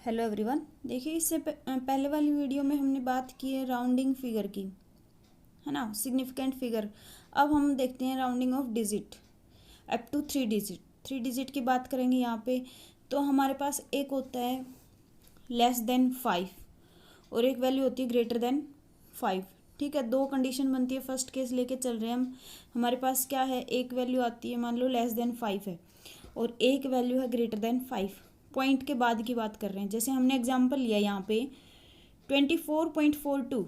Hello everyone. देखिए इससे पहले वाली वीडियो में हमने बात की है राउंडिंग फिगर की, है ना, सिग्निफिकेंट फिगर। अब हम देखते हैं rounding off digit up to 3 digit. 3 digit की बात करेंगे यहाँ पे। तो हमारे पास एक होता है लेस देन 5 और एक वैल्यू होती है ग्रेटर देन 5। ठीक है, दो कंडीशन बनती है। फर्स्ट केस लेके चल रहे हैं हम। हमारे पास क्या है, एक वैल्यू आती है, मान लो लेस देन 5 है और एक वैल्यू है ग्रेटर देन 5। पॉइंट के बाद की बात कर रहे हैं। जैसे हमने एग्जांपल लिया यहाँ पे 24.42,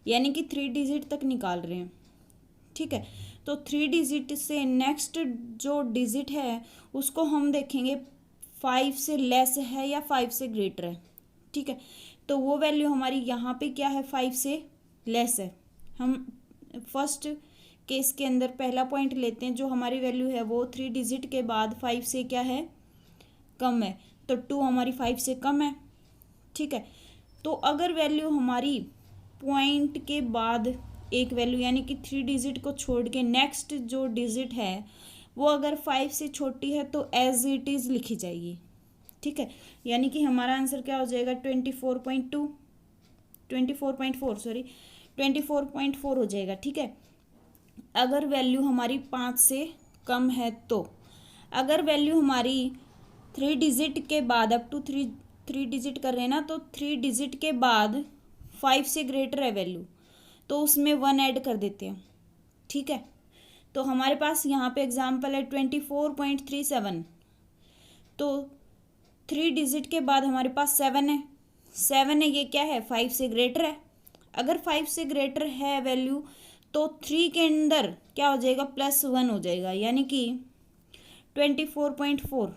यानी कि 3 डिजिट तक निकाल रहे हैं। ठीक है, तो 3 डिजिट से नेक्स्ट जो डिजिट है उसको हम देखेंगे 5 से लेस है या 5 से ग्रेटर है। ठीक है, तो वो वैल्यू हमारी यहाँ पे क्या है, 5 से लेस है। हम फर्स्ट केस के अंदर पहला पॉइंट लेते हैं, जो हमारी वैल्यू है वो 3 डिजिट के बाद 5 से क्या है, कम है। तो 2 हमारी 5 से कम है। ठीक है, तो अगर वैल्यू हमारी पॉइंट के बाद एक वैल्यू यानी कि 3 डिजिट को छोड़ के नेक्स्ट जो डिजिट है वो अगर 5 से छोटी है तो एज इट इज़ लिखी जाएगी। ठीक है, यानी कि हमारा आंसर क्या हो जाएगा, 24.4 हो जाएगा। ठीक है, अगर वैल्यू हमारी 5 से कम है तो। अगर वैल्यू हमारी 3 डिजिट के बाद अप टू थ्री डिजिट कर रहे हैं ना, तो 3 डिजिट के बाद 5 से ग्रेटर है वैल्यू तो उसमें 1 ऐड कर देते हैं। ठीक है, तो हमारे पास यहाँ पे एग्जांपल है 24.37। तो 3 डिजिट के बाद हमारे पास 7 है। 7 है, ये क्या है, 5 से ग्रेटर है। अगर 5 से ग्रेटर है वैल्यू तो 3 के अंदर क्या हो जाएगा, +1 हो जाएगा, यानी कि 24.4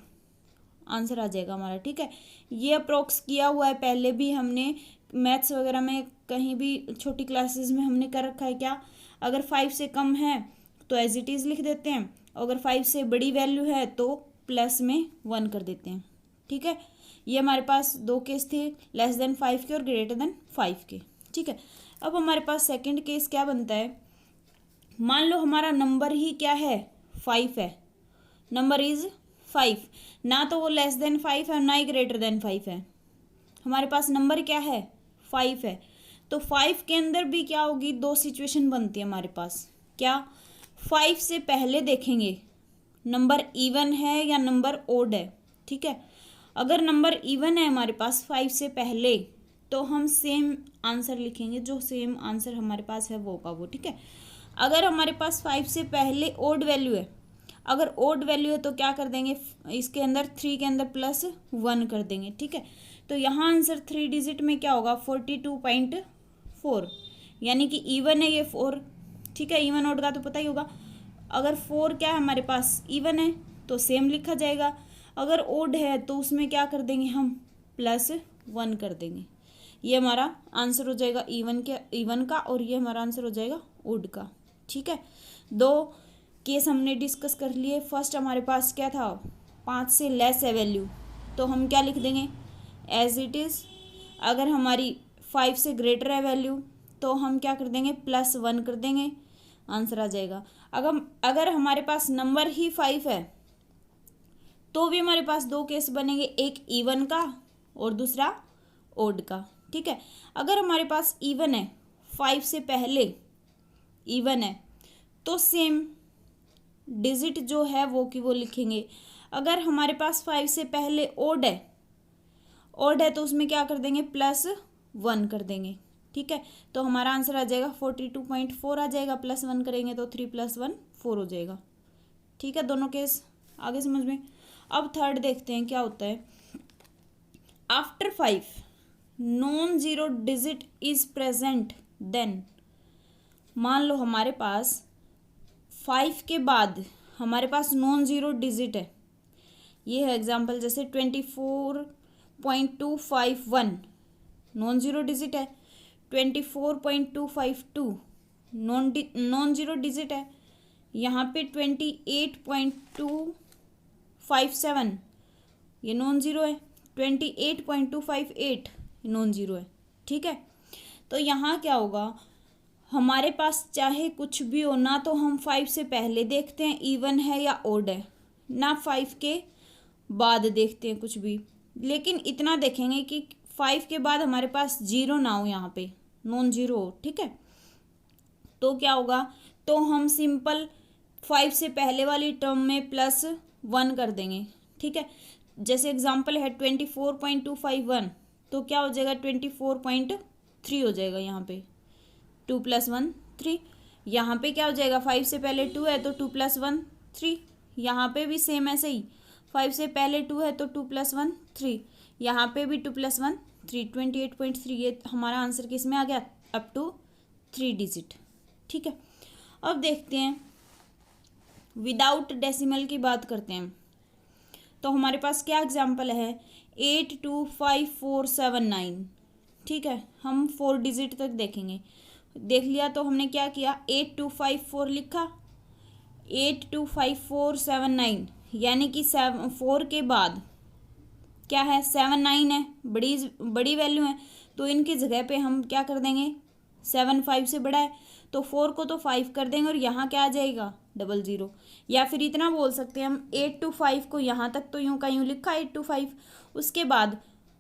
आंसर आ जाएगा हमारा। ठीक है, ये अप्रोक्स किया हुआ है, पहले भी हमने मैथ्स वगैरह में कहीं भी छोटी क्लासेस में हमने कर रखा है। क्या, अगर 5 से कम है तो एज इट इज़ लिख देते हैं, अगर 5 से बड़ी वैल्यू है तो प्लस में 1 कर देते हैं। ठीक है, ये हमारे पास दो केस थे, लेस देन 5 के और ग्रेटर देन 5 के। ठीक है, अब हमारे पास सेकेंड केस क्या बनता है। मान लो हमारा नंबर ही क्या है, 5 है, नंबर इज़ 5, ना तो वो लेस देन 5 है ना ही ग्रेटर देन 5 है। हमारे पास नंबर क्या है, 5 है। तो 5 के अंदर भी क्या होगी, दो सिचुएशन बनती है हमारे पास। क्या, 5 से पहले देखेंगे नंबर इवन है या नंबर ओड है। ठीक है, अगर नंबर इवन है हमारे पास 5 से पहले तो हम सेम आंसर लिखेंगे, जो सेम आंसर हमारे पास है वो का वो। ठीक है, अगर हमारे पास 5 से पहले ओड वैल्यू है, अगर ओड वैल्यू है तो क्या कर देंगे, इसके अंदर 3 के अंदर +1 कर देंगे। ठीक है, तो यहाँ आंसर 3 डिजिट में क्या होगा, 42.4, यानी कि इवन है ये 4। ठीक है, इवन ओड का तो पता ही होगा। अगर 4 क्या है हमारे पास, इवन है, तो सेम लिखा जाएगा। अगर ओड है तो उसमें क्या कर देंगे हम, +1 कर देंगे। ये हमारा आंसर हो जाएगा इवन का, और ये हमारा आंसर हो जाएगा ओड का। ठीक है, दो केस हमने डिस्कस कर लिए। फर्स्ट हमारे पास क्या था, 5 से लेस है वैल्यू तो हम क्या लिख देंगे, एज इट इज़। अगर हमारी 5 से ग्रेटर है वैल्यू तो हम क्या कर देंगे, +1 कर देंगे, आंसर आ जाएगा। अगर हमारे पास नंबर ही 5 है तो भी हमारे पास दो केस बनेंगे, एक इवन का और दूसरा ओड का। ठीक है, अगर हमारे पास इवन है, 5 से पहले इवन है तो सेम डिजिट जो है वो की वो लिखेंगे। अगर हमारे पास 5 से पहले ओड है तो उसमें क्या कर देंगे, +1 कर देंगे। ठीक है, तो हमारा आंसर आ जाएगा 42.4 आ जाएगा, +1 करेंगे तो 3 + 1 4 हो जाएगा। ठीक है, दोनों केस आगे समझ में। अब थर्ड देखते हैं क्या होता है। After 5 non zero digit is present then. मान लो हमारे पास 5 के बाद हमारे पास नॉन ज़ीरो डिजिट है, ये है एग्जांपल, जैसे 24.251 नॉन ज़ीरो डिजिट है, 24.252 नॉन ज़ीरो डिजिट है, यहाँ पे 28.257 ये नॉन ज़ीरो है, 28.258 नॉन ज़ीरो है। ठीक है, तो यहाँ क्या होगा, हमारे पास चाहे कुछ भी हो, ना तो हम 5 से पहले देखते हैं इवन है या ओड है, ना 5 के बाद देखते हैं कुछ भी। लेकिन इतना देखेंगे कि 5 के बाद हमारे पास 0 ना हो, यहाँ पे नॉन जीरो हो, ठीक है। तो क्या होगा, तो हम सिंपल 5 से पहले वाली टर्म में +1 कर देंगे, ठीक है। जैसे एग्जांपल है 24.251, तो क्या हो जाएगा 24.3 हो जाएगा यहाँ पे, 2 + 1 3। यहाँ पे क्या हो जाएगा, 5 से पहले 2 है तो 2 + 1 3। यहाँ पे भी सेम ऐसे ही, 5 से पहले 2 है तो 2 + 1 3। यहाँ पे भी 2 + 1 3, 28.3। ये हमारा आंसर किस में आ गया, अप टू 3 डिजिट, ठीक है। अब देखते हैं विदाउट डेसिमल की बात करते हैं। तो हमारे पास क्या एग्जाम्पल है, 825479, ठीक है। हम 4 डिजिट तक देखेंगे। देख लिया तो हमने क्या किया, 8254 लिखा, 825479, यानी कि 4 के बाद क्या है, 79 है, बड़ी वैल्यू है, तो इनकी जगह पे हम क्या कर देंगे, 7 5 से बड़ा है तो 4 को तो 5 कर देंगे और यहाँ क्या आ जाएगा, 00। या फिर इतना बोल सकते हैं हम, 825 को यहाँ तक तो यूँ का यूँ लिखा 825, उसके बाद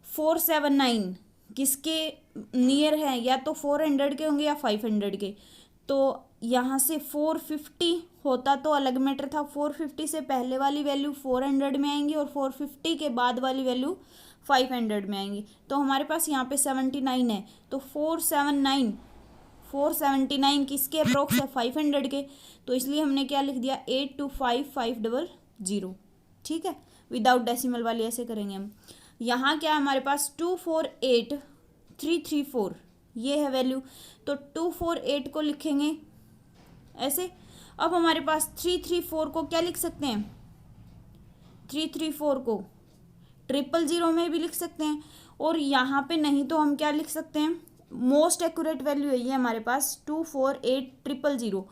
479 किसके नियर है, या तो 400 के होंगे या 500 के। तो यहाँ से 450 होता तो अलग मैटर था, 450 से पहले वाली वैल्यू 400 में आएंगी और 450 के बाद वाली वैल्यू 500 में आएंगी। तो हमारे पास यहाँ पे 79 है, तो 479 किसके अप्रोक्स है, 500 के। तो इसलिए हमने क्या लिख दिया, 825500, ठीक है। विदाउट डेसिमल वाली ऐसे करेंगे हम। यहाँ क्या हमारे पास 248334, ये है वैल्यू, तो 248 को लिखेंगे ऐसे। अब हमारे पास 334 को क्या लिख सकते हैं, 334 को 000 में भी लिख सकते हैं, और यहाँ पे नहीं तो हम क्या लिख सकते हैं, मोस्ट एक्यूरेट वैल्यू है ये हमारे पास 248000।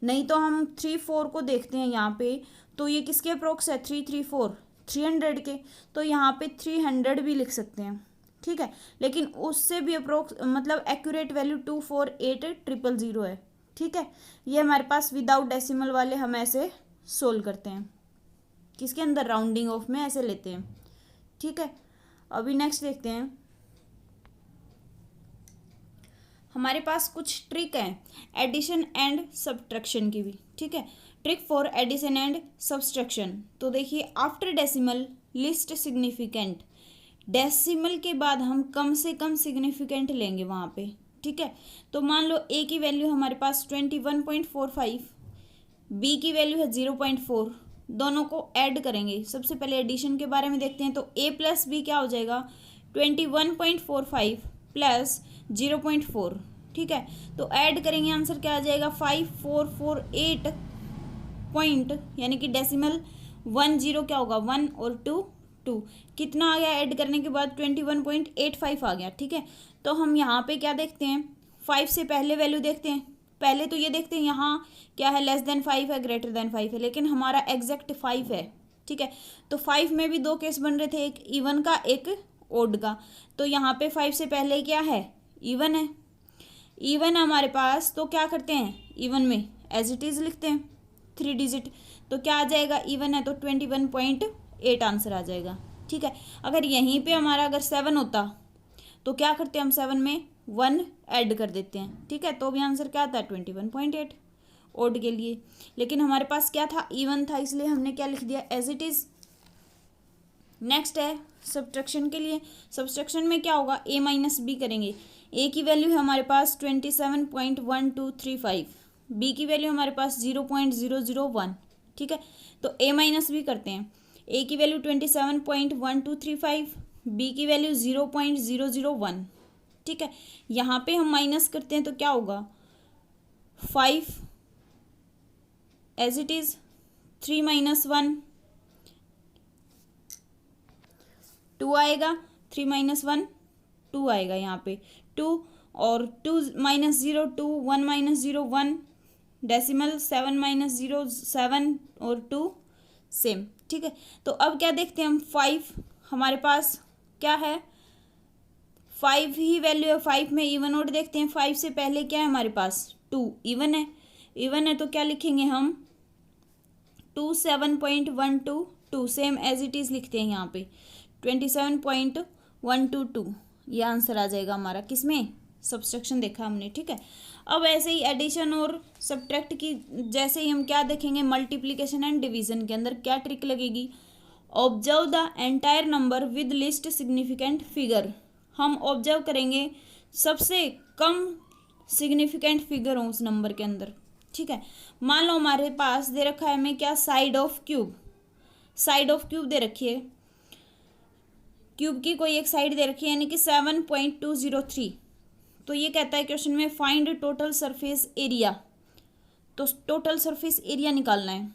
नहीं तो हम 34 को देखते हैं यहाँ पे, तो ये किसके अप्रोक्स है, 334 300 के, तो यहाँ पे 300 भी लिख सकते हैं, ठीक है। लेकिन उससे भी अप्रोक्स मतलब एक्यूरेट वैल्यू 248000 है, ठीक है। ये हमारे पास विदाउट डेसिमल वाले हम ऐसे सोल्व करते हैं, किसके अंदर, राउंडिंग ऑफ में ऐसे लेते हैं, ठीक है। अभी नेक्स्ट देखते हैं, हमारे पास कुछ ट्रिक है एडिशन एंड सब्ट्रैक्शन की भी, ठीक है। Trick for addition and subtraction. तो देखिए, after decimal least significant, decimal के बाद हम कम से कम सिग्निफिकेंट लेंगे वहाँ पे, ठीक है। तो मान लो ए की वैल्यू हमारे पास 21.45, बी की वैल्यू है 0.4, दोनों को ऐड करेंगे। सबसे पहले एडिशन के बारे में देखते हैं, तो ए प्लस बी क्या हो जाएगा, 21.45 प्लस 0.4, ठीक है। तो ऐड करेंगे, आंसर क्या आ जाएगा, 5448 पॉइंट, यानी कि डेसिमल 10 क्या होगा, 1 और 2 2, कितना आ गया ऐड करने के बाद, 21.85 आ गया, ठीक है। तो हम यहाँ पे क्या देखते हैं, 5 से पहले वैल्यू देखते हैं। पहले तो ये देखते हैं यहाँ क्या है, <5 है, <5 है, लेकिन हमारा एग्जैक्ट 5 है, ठीक है। तो 5 में भी 2 केस बन रहे थे, एक इवन का एक ओड का। तो यहाँ पे 5 से पहले क्या है, इवन है, इवन हमारे पास, तो क्या करते हैं, इवन में एज इट इज़ लिखते हैं 3 डिजिट। तो क्या आ जाएगा, इवन है तो 21.8 आंसर आ जाएगा, ठीक है। अगर यहीं पे हमारा अगर 7 होता तो क्या करते हैं हम, 7 में 1 ऐड कर देते हैं, ठीक है। तो भी आंसर क्या आता है, 21.8 ओड के लिए। लेकिन हमारे पास क्या था, इवन था, इसलिए हमने क्या लिख दिया, एज इट इज़। नेक्स्ट है सब्ट्रैक्शन के लिए। सब्ट्रैक्शन में क्या होगा, ए माइनस बी करेंगे। ए की वैल्यू है हमारे पास 27.1235, बी की वैल्यू हमारे पास 0.001, ठीक है। तो ए माइनस बी करते हैं, ए की वैल्यू 27.1235, बी की वैल्यू 0.001, ठीक है। यहाँ पे हम माइनस करते हैं तो क्या होगा, 5 एज इट इज़, 3 - 1 2 आएगा, 3 - 1 2 आएगा, यहाँ पे 2 और 2 - 0 2, 1 - 0 1, डेसिमल 7 - 0 7 और 2 सेम, ठीक है। तो अब क्या देखते हैं हम, 5 हमारे पास क्या है, 5 ही वैल्यू है, 5 में इवन ओड देखते हैं। 5 से पहले क्या है हमारे पास, 2 इवन है, इवन है तो क्या लिखेंगे हम, 27.122 सेम एज इट इज़ लिखते हैं यहाँ पे। 27.122 ये आंसर आ जाएगा हमारा, किसमें, सब्सट्रैक्शन देखा हमने, ठीक है। अब ऐसे ही एडिशन और सब्ट्रैक्ट की जैसे ही हम क्या देखेंगे, मल्टीप्लिकेशन एंड डिवीजन के अंदर क्या ट्रिक लगेगी, observe the entire number with least significant figure. हम ऑब्जर्व करेंगे सबसे कम सिग्निफिकेंट फिगर हो उस नंबर के अंदर, ठीक है। मान लो हमारे पास दे रखा है हमें क्या, side of cube, side of cube दे रखी है, क्यूब की कोई एक साइड दे रखी है यानी कि 7.203। तो ये कहता है क्वेश्चन में फाइंड टोटल सरफेस एरिया, तो टोटल सरफेस एरिया निकालना है,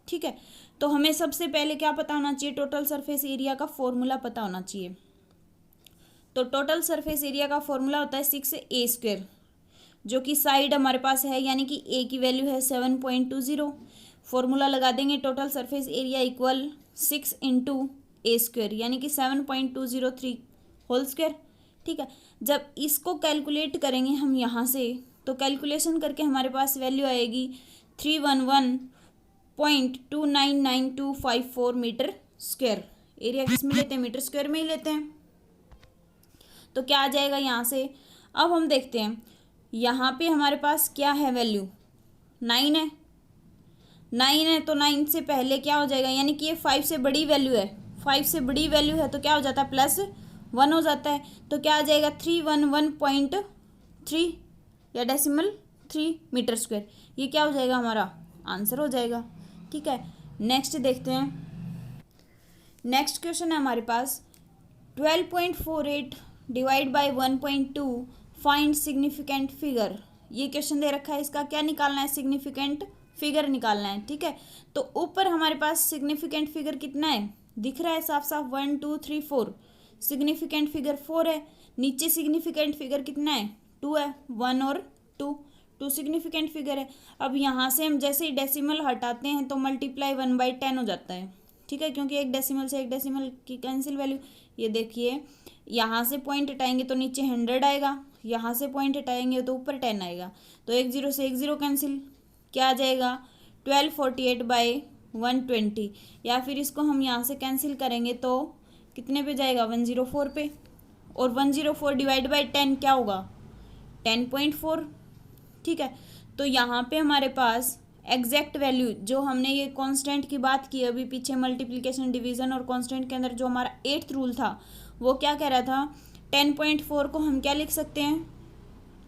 ठीक है। तो हमें सबसे पहले क्या पता होना चाहिए, टोटल सरफेस एरिया का फॉर्मूला पता होना चाहिए। तो टोटल सरफेस एरिया का फॉर्मूला होता है 6a², जो कि साइड हमारे पास है यानी कि a की वैल्यू है 7.20। फॉर्मूला लगा देंगे, total surface area equal 6 × a² यानी कि 7.203 होल स्क्वायर, ठीक है। जब इसको कैलकुलेट करेंगे हम यहाँ से, तो कैलकुलेशन करके हमारे पास वैल्यू आएगी 311.299254 मीटर स्क्वायर। एरिया किस में लेते हैं, मीटर स्क्वायर में ही लेते हैं। तो क्या आ जाएगा यहाँ से, अब हम देखते हैं यहाँ पे हमारे पास क्या है, वैल्यू 9 है, 9 है तो 9 से पहले क्या हो जाएगा, यानी कि ये 5 से बड़ी वैल्यू है, 5 से बड़ी वैल्यू है तो क्या हो जाता है, +1 हो जाता है। तो क्या आ जाएगा 311.3 या डेसिमल 3 मीटर स्क्वायर, ये क्या हो जाएगा, हमारा आंसर हो जाएगा, ठीक है। नेक्स्ट देखते हैं, नेक्स्ट क्वेश्चन है हमारे पास 12.48 divide by 1.2 find significant figure. ये क्वेश्चन दे रखा है, इसका क्या निकालना है, सिग्निफिकेंट फिगर निकालना है, ठीक है। तो ऊपर हमारे पास सिग्निफिकेंट फिगर कितना है, दिख रहा है साफ साफ, 1 2 3 4, सिग्निफिकेंट फिगर 4 है। नीचे सिग्निफिकेंट फिगर कितना है, 2 है, 1 और 2 सिग्निफिकेंट फिगर है। अब यहाँ से हम जैसे ही डेसिमल हटाते हैं तो मल्टीप्लाई 1/10 हो जाता है, ठीक है, क्योंकि एक डेसिमल से एक डेसिमल की कैंसिल वैल्यू। ये देखिए यहाँ से पॉइंट हटाएंगे तो नीचे 100 आएगा, यहाँ से पॉइंट हटाएंगे तो ऊपर 10 आएगा, तो 1 0 से 1 0 कैंसिल, क्या आ जाएगा 1248/120। या फिर इसको हम यहाँ से कैंसिल करेंगे तो कितने पे जाएगा, 104 पे, और 104 डिवाइड बाई 10 क्या होगा, 10.4, ठीक है। तो यहाँ पे हमारे पास एग्जैक्ट वैल्यू जो हमने ये कांस्टेंट की बात की अभी पीछे, मल्टीप्लिकेशन डिवीजन और कांस्टेंट के अंदर जो हमारा 8th रूल था वो क्या कह रहा था, 10.4 को हम क्या लिख सकते हैं,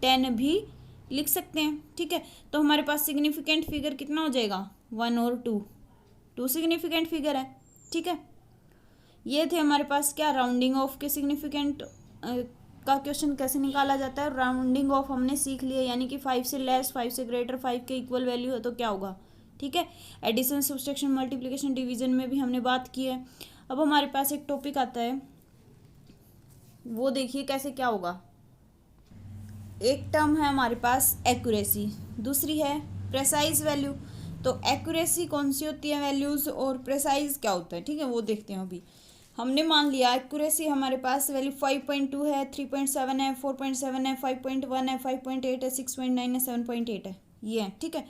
10 भी लिख सकते हैं, ठीक है। तो हमारे पास सिग्निफिकेंट फिगर कितना हो जाएगा, 1 और 2 सिग्निफिकेंट फिगर है, ठीक है। ये थे हमारे पास क्या, राउंडिंग ऑफ के सिग्निफिकेंट का क्वेश्चन कैसे निकाला जाता है। राउंडिंग ऑफ हमने सीख लिया, यानी कि 5 से लेस, 5 से ग्रेटर, 5 के इक्वल वैल्यू है तो क्या होगा, ठीक है। एडिशन, सब्सट्रैक्शन, मल्टीप्लिकेशन, डिवीजन में भी हमने बात की है। अब हमारे पास एक टॉपिक आता है, वो देखिए कैसे क्या होगा। एक टर्म है हमारे पास एक्यूरेसी, दूसरी है प्रेसाइज वैल्यू। तो एक्यूरेसी कौन सी होती है वैल्यूज़, और प्रेसाइज क्या होता है, ठीक है, वो देखते हैं। अभी हमने मान लिया एक्यूरेसी हमारे पास वैल्यू 5.2 है, 3.7 है, 4.7 है, 5.1 है, 5.8 है, 6.9 है, 7.8 है, ये है, ठीक है।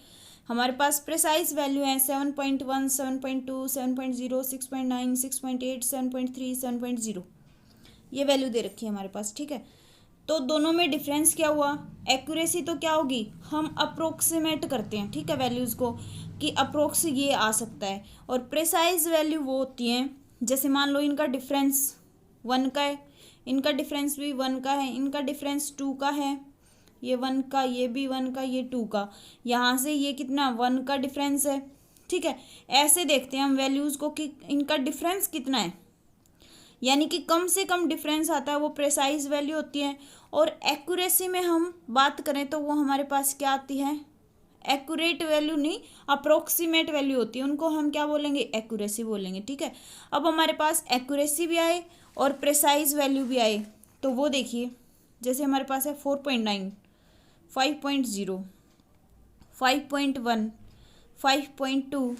हमारे पास प्रेसाइज वैल्यू है 7.1, 7.2, 7.0, 6.9, 6.8, 7.3, 7.0, ये वैल्यू दे रखी है हमारे पास, ठीक है। तो दोनों में डिफरेंस क्या हुआ, एक्यूरेसी तो क्या होगी, हम अप्रोक्सीमेट करते हैं, ठीक है, वैल्यूज़ को, कि अप्रोक्स ये आ सकता है। और प्रेसाइज वैल्यू वो होती हैं, जैसे मान लो इनका डिफरेंस 1 का है, इनका डिफरेंस भी 1 का है, इनका डिफरेंस 2 का है, ये 1 का, ये भी 1 का, ये 2 का, यहाँ से ये कितना 1 का डिफरेंस है, ठीक है। ऐसे देखते हैं हम वैल्यूज़ को कि इनका डिफरेंस कितना है, यानी कि कम से कम डिफरेंस आता है वो प्रेसाइज वैल्यू होती है। और एक्यूरेसी में हम बात करें तो वो हमारे पास क्या आती है, एक्यूरेट वैल्यू नहीं, अप्रोक्सीमेट वैल्यू होती है, उनको हम क्या बोलेंगे, एक्यूरेसी बोलेंगे, ठीक है। अब हमारे पास एक्यूरेसी भी आए और प्रेसाइज वैल्यू भी आए, तो वो देखिए जैसे हमारे पास है 4.9, 5.0, 5.1, 5.2,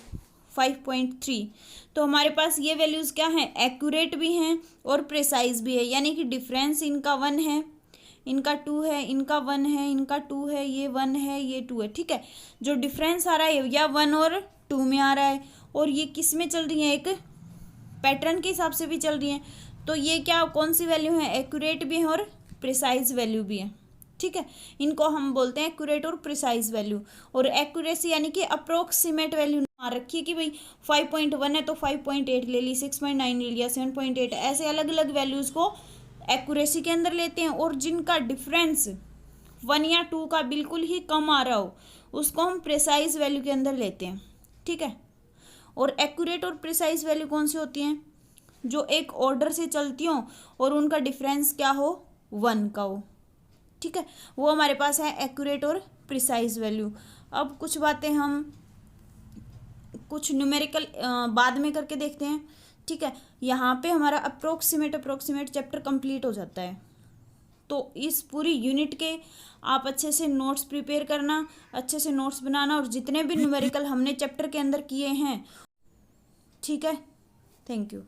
5.3। तो हमारे पास ये वैल्यूज़ क्या हैं, एक्यूरेट भी हैं और प्रेसाइज भी है, यानी कि डिफरेंस इनका 1 है, इनका 2 है, इनका 1 है, इनका 2 है, ये 1 है, ये 2 है, ठीक है। जो डिफरेंस आ रहा है या 1 और 2 में आ रहा है, और ये किस में चल रही है, एक पैटर्न के हिसाब से भी चल रही हैं। तो ये क्या कौन सी वैल्यू है, एक्यूरेट भी है और प्रिसाइज वैल्यू भी है, ठीक है। इनको हम बोलते हैं एक्यूरेट और प्रिसाइज वैल्यू। और एक्यूरेसी यानी कि अप्रोक्सीमेट वैल्यू मान रखी है कि भाई 5.1 है तो 5.8 ले ली, 6.9 ले लिया, 7.8, ऐसे अलग अलग वैल्यूज़ को एक्यूरेसी के अंदर लेते हैं। और जिनका डिफरेंस 1 या 2 का बिल्कुल ही कम आ रहा हो उसको हम प्रिसाइज वैल्यू के अंदर लेते हैं, ठीक है। और एक्यूरेट और प्रिसाइज वैल्यू कौन सी होती हैं, जो एक ऑर्डर से चलती हो और उनका डिफरेंस क्या हो, 1 का हो, ठीक है। वो हमारे पास है एक्यूरेट और प्रिसाइज वैल्यू। अब कुछ बातें हम कुछ न्यूमेरिकल बाद में करके देखते हैं, ठीक है। यहाँ पे हमारा अप्रोक्सीमेट चैप्टर कंप्लीट हो जाता है। तो इस पूरी यूनिट के आप अच्छे से नोट्स प्रिपेयर करना, अच्छे से नोट्स बनाना, और जितने भी न्यूमेरिकल हमने चैप्टर के अंदर किए हैं, ठीक है। Thank you.